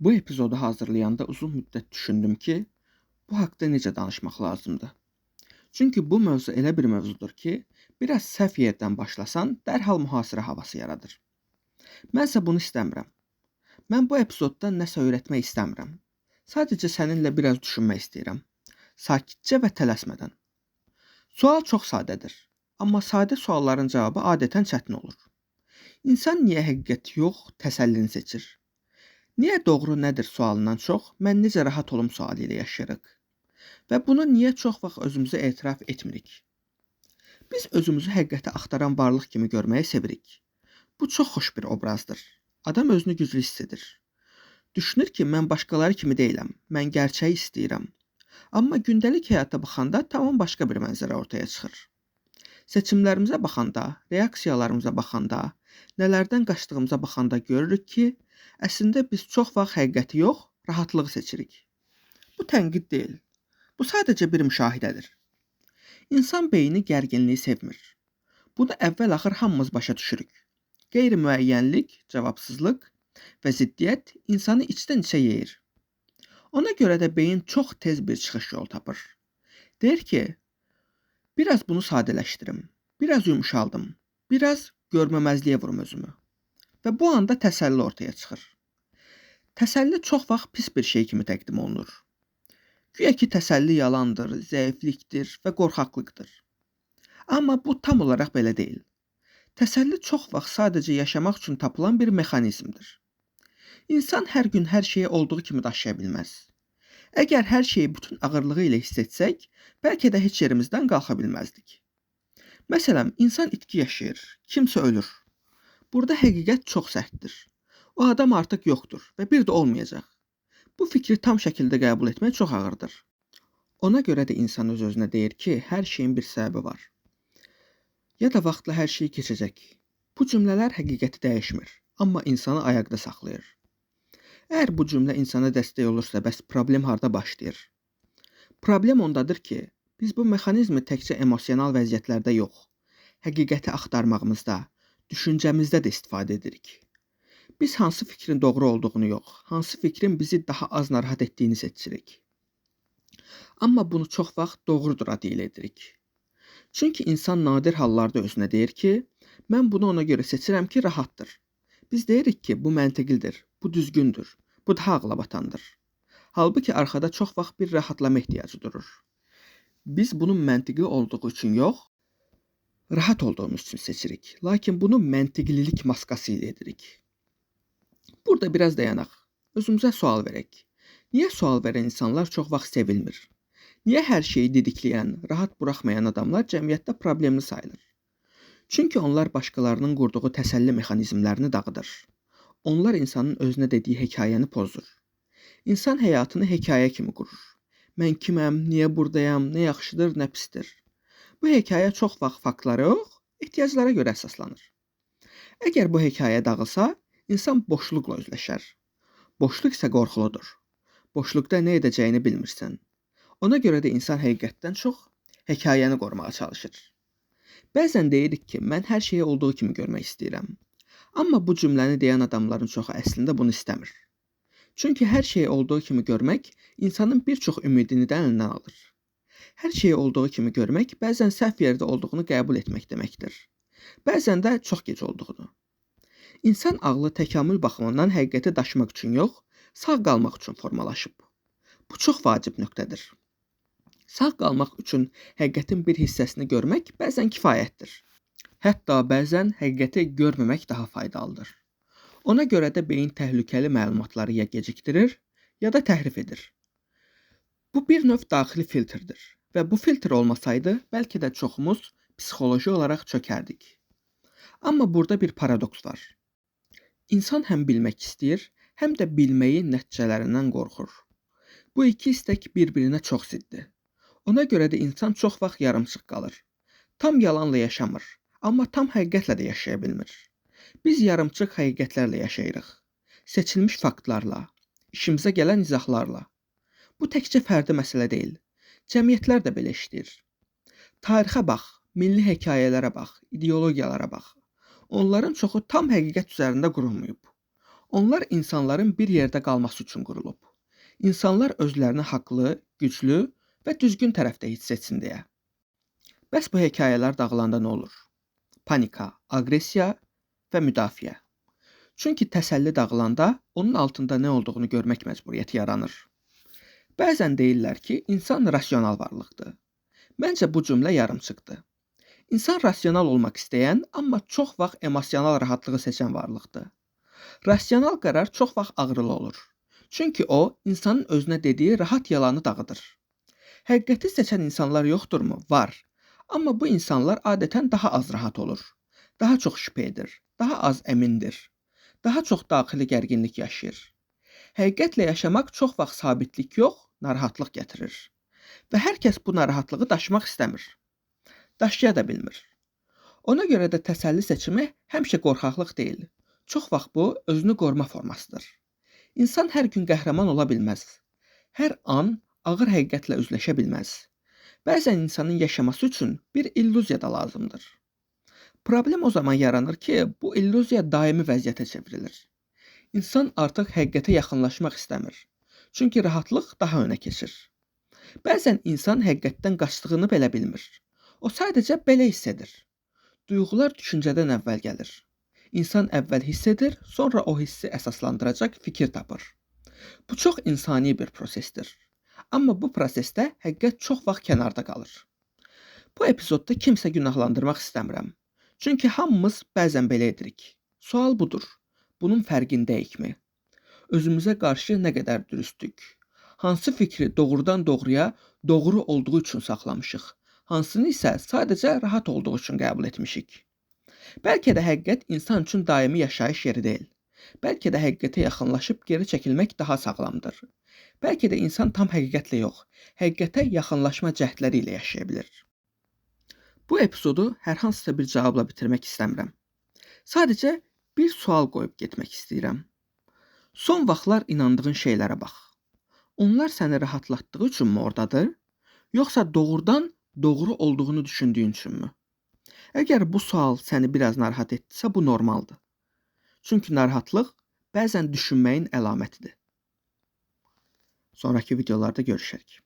Bu epizodu hazırlayanda uzun müddət düşündüm ki, bu haqda necə danışmaq lazımdır. Çünki bu mövzu elə bir mövzudur ki, biraz səhv yerdən başlasan, dərhal mühasirə havası yaradır. Mənsə bunu istəmirəm. Mən bu epizodda nəsə öyrətmək istəmirəm. Sadəcə səninlə biraz düşünmək istəyirəm. Sakitcə və tələsmədən. Sual çox sadədir. Amma sadə sualların cavabı adətən çətin olur. İnsan niyə həqiqət yox, təsəllini seçir? Niyə doğru nədir sualından çox, mən necə rahat olum sualı ilə yaşayırıq? Və bunu niyə çox vaxt özümüzə etiraf etmirik? Biz özümüzü həqiqəti axtaran varlıq kimi görməyi sevirik. Bu çox xoş bir obrazdır. Adam özünü güclü hiss edir. Düşünür ki, mən başqaları kimi deyiləm, mən gerçəyi istəyirəm. Amma gündəlik həyata baxanda tamam başqa bir mənzərə ortaya çıxır. Seçimlərimizə baxanda, reaksiyalarımıza baxanda, nələrdən qaçdığımıza baxanda görürük ki, əslində biz çox vaxt həqiqəti yox, rahatlığı seçirik. Bu tənqid deyil. Bu sadəcə bir müşahidədir. İnsan beyni gərginliyi sevmir. Bunu əvvəl-axır hamımız başa düşürük. Qeyri-müəyyənlik, cavabsızlıq və ziddiyyət insanı içdən-içə yeyir. Ona görə də beyin çox tez bir çıxış yolu tapır. Deyir ki, biraz bunu sadələşdirim, biraz yumşaldım, biraz görməməzliyə vurum özümü. Və bu anda təsəlli ortaya çıxır. Təsəlli çox vaxt pis bir şey kimi təqdim olunur. Güya ki, təsəlli yalandır, zəiflikdir və qorxaqlıqdır. Amma bu tam olaraq belə deyil. Təsəlli çox vaxt sadəcə yaşamaq üçün tapılan bir mexanizmdir. İnsan hər gün hər şeyi olduğu kimi daşıya bilməz. Əgər hər şeyi bütün ağırlığı ilə hiss etsək, bəlkə də heç yerimizdən qalxa bilməzdik. Məsələn, insan itki yaşayır, kimsə ölür. Burada həqiqət çox sərtdir. O adam artıq yoxdur və bir də olmayacaq. Bu fikri tam şəkildə qəbul etmək çox ağırdır. Ona görə də insan öz-özünə deyir ki, hər şeyin bir səbəbi var. Ya da vaxtla hər şey keçəcək. Bu cümlələr həqiqəti dəyişmir, amma insanı ayaqda saxlayır. Əgər bu cümlə insana dəstək olursa, bəs problem harda başlayır? Problem ondadır ki, biz bu mexanizmi təkcə emosional vəziyyətlərdə yox, həqiqəti axtarmağımızda, düşüncəmizdə də istifadə edirik. Biz hansı fikrin doğru olduğunu yox, hansı fikrin bizi daha az narahat etdiyini seçirik. Amma bunu çox vaxt doğrudur adı ilə edirik. Çünki insan nadir hallarda özünə deyir ki, mən bunu ona görə seçirəm ki, rahatdır. Biz deyirik ki, bu məntiqlidir, bu düzgündür, bu daha ağlabatandır. Halbuki arxada çox vaxt bir rahatlama ehtiyacı durur. Biz bunun məntiqi olduğu üçün yox, rahat olduğumuz üçün seçirik. Lakin bunu məntiqlilik maskası ilə edirik. Burada biraz dayanaq. Özümüzə sual verək. Niyə sual verən insanlar çox vaxt sevilmir? Niyə hər şeyi didikləyən, rahat buraxmayan adamlar cəmiyyətdə problemli sayılır? Çünki onlar başqalarının qurduğu təsəlli mexanizmlərini dağıdır. Onlar insanın özünə dediyi hekayəni pozur. İnsan həyatını hekayə kimi qurur. Mən kiməm, niyə buradayam, nə yaxşıdır, nə pisdir. Bu hekayə çox vaxt faktlara yox, ehtiyaclara görə əsaslanır. Əgər bu hekayə dağılsa, insan boşluqla üzləşər. Boşluq isə qorxuludur. Boşluqda nə edəcəyini bilmirsən. Ona görə də insan həqiqətdən çox hekayəni qorumağa çalışır. Bəzən deyirik ki, mən hər şeyi olduğu kimi görmək istəyirəm. Amma bu cümləni deyən adamların çoxu əslində bunu istəmir. Çünki hər şeyi olduğu kimi görmək insanın bir çox ümidini də əlindən alır. Hər şeyi olduğu kimi görmək bəzən səhv yerdə olduğunu qəbul etmək deməkdir. Bəzən də çox gec olduğunu. İnsan ağlı təkamül baxımından həqiqəti daşımaq üçün yox, sağ qalmaq üçün formalaşıb. Bu çox vacib nöqtədir. Sağ qalmaq üçün həqiqətin bir hissəsini görmək bəzən kifayətdir. Hətta bəzən həqiqəti görməmək daha faydalıdır. Ona görə də beyin təhlükəli məlumatları ya gecikdirir, ya da təhrif edir. Bu bir növ daxili filtrdir və bu filtr olmasaydı, bəlkə də çoxumuz psixoloji olaraq çökərdik. Amma burada bir paradoks var. İnsan həm bilmək istəyir, həm də bilməyin nəticələrindən qorxur. Bu iki istək bir-birinə çox ziddir. Ona görə də insan çox vaxt yarımçıq qalır. Tam yalanla yaşamır, amma tam həqiqətlə də yaşaya bilmir. Biz yarımçıq həqiqətlərlə yaşayırıq. Seçilmiş faktlarla, işimizə gələn izahlarla. Bu təkcə fərdi məsələ deyil. Cəmiyyətlər də belə işləyir. Tarixə bax, milli hekayələrə bax, ideologiyalara bax. Onların çoxu tam həqiqət üzərində qurulmayıb. Onlar insanların bir yerdə qalması üçün qurulub. İnsanlar özlərini haqlı, güclü və düzgün tərəfdə hiss etsin deyə. Bəs bu hekayələr dağılanda nə olur? Panika, aqressiya və müdafiə. Çünki təsəlli dağılanda onun altında nə olduğunu görmək məcburiyyəti yaranır. Bəzən deyirlər ki, insan rasional varlıqdır. Məncə bu cümlə yarımçıqdır. İnsan rasional olmaq istəyən, amma çox vaxt emosional rahatlığı seçən varlıqdır. Rasional qərar çox vaxt ağrılı olur. Çünki o, insanın özünə dediyi rahat yalanı dağıdır. Həqiqəti seçən insanlar yoxdurmu? Var. Amma bu insanlar adətən daha az rahat olur. Daha çox şübhə edir, daha az əmindir. Daha çox daxili gərginlik yaşayır. Həqiqətlə yaşamaq çox vaxt sabitlik yox, narahatlıq gətirir. Və hər kəs bu narahatlığı daşımaq istəmir. Daşıya da bilmir. Ona görə də təsəlli seçimi həmişə qorxaqlıq deyil. Çox vaxt bu, özünü qoruma formasıdır. İnsan hər gün qəhrəman ola bilməz. Hər an ağır həqiqətlə üzləşə bilməz. Bəzən insanın yaşaması üçün bir illüziya da lazımdır. Problem o zaman yaranır ki, bu illüziya daimi vəziyyətə çevrilir. İnsan artıq həqiqətə yaxınlaşmaq istəmir. Çünki rahatlıq daha önə keçir. Bəzən insan həqiqətdən qaçdığını belə bilmir. O sadəcə belə hiss edir. Duyğular düşüncədən əvvəl gəlir. İnsan əvvəl hiss edir, sonra o hissi əsaslandıracaq fikir tapır. Bu çox insani bir prosesdir. Amma bu prosesdə həqiqət çox vaxt kənarda qalır. Bu epizodda kimsə günahlandırmaq istəmirəm. Çünki hamımız bəzən belə edirik. Sual budur. Bunun fərqindəyikmi? Özümüzə qarşı nə qədər dürüstlük? Hansı fikri doğrudan doğruya doğru olduğu üçün saxlamışıq? Hansını isə sadəcə rahat olduğu üçün qəbul etmişik? Bəlkə də həqiqət insan üçün daimi yaşayış yeri deyil. Bəlkə də həqiqətə yaxınlaşıb geri çəkilmək daha sağlamdır. Bəlkə də insan tam həqiqətlə yox, həqiqətə yaxınlaşma cəhdləri ilə yaşaya bilir. Bu epizodu hər hansısa bir cavabla bitirmək istəmirəm. Sadəcə bir sual qoyub getmək istəyirəm. Son vaxtlar inandığın şeylərə bax. Onlar səni rahatlatdığı üçünmü oradadır, yoxsa doğrudan doğru olduğunu düşündüyün üçünmü? Əgər bu sual səni biraz narahat etdisə, bu normaldır. Çünki narahatlıq bəzən düşünməyin əlamətidir. Sonraki videolarda görüşərik.